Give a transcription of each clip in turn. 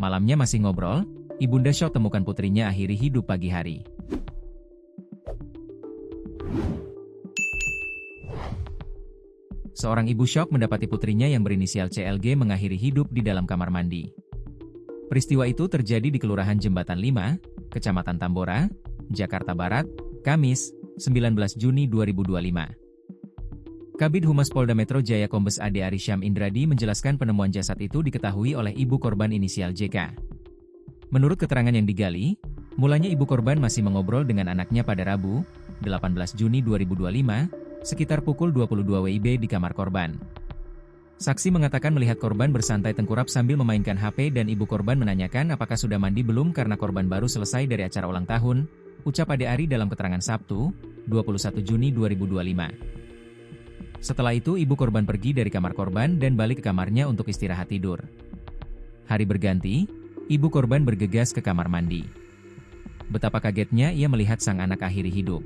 Malamnya masih ngobrol, Ibunda syok temukan putrinya akhiri hidup pagi hari. Seorang ibu syok mendapati putrinya yang berinisial CLG mengakhiri hidup di dalam kamar mandi. Peristiwa itu terjadi di Kelurahan Jembatan 5, Kecamatan Tambora, Jakarta Barat, Kamis, 19 Juni 2025. Kabid Humas Polda Metro Jaya Kombes Ade Arysyam Indradi menjelaskan penemuan jasad itu diketahui oleh ibu korban inisial JK. Menurut keterangan yang digali, mulanya ibu korban masih mengobrol dengan anaknya pada Rabu, 18 Juni 2025, sekitar pukul 22 WIB di kamar korban. Saksi mengatakan melihat korban bersantai tengkurap sambil memainkan HP dan ibu korban menanyakan apakah sudah mandi belum karena korban baru selesai dari acara ulang tahun, ucap Ade Ari dalam keterangan Sabtu, 21 Juni 2025. Setelah itu ibu korban pergi dari kamar korban dan balik ke kamarnya untuk istirahat tidur. Hari berganti, ibu korban bergegas ke kamar mandi. Betapa kagetnya ia melihat sang anak akhiri hidup.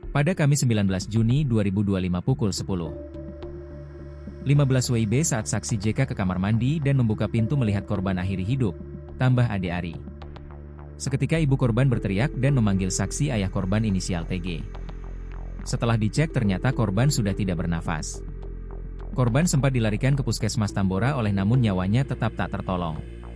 Pada Kamis 19 Juni 2025 pukul 10.15 WIB saat saksi JK ke kamar mandi dan membuka pintu melihat korban akhiri hidup, tambah Ade Ari. Seketika ibu korban berteriak dan memanggil saksi ayah korban inisial TG. Setelah dicek ternyata korban sudah tidak bernafas. Korban sempat dilarikan ke Puskesmas Tambora namun nyawanya tetap tak tertolong.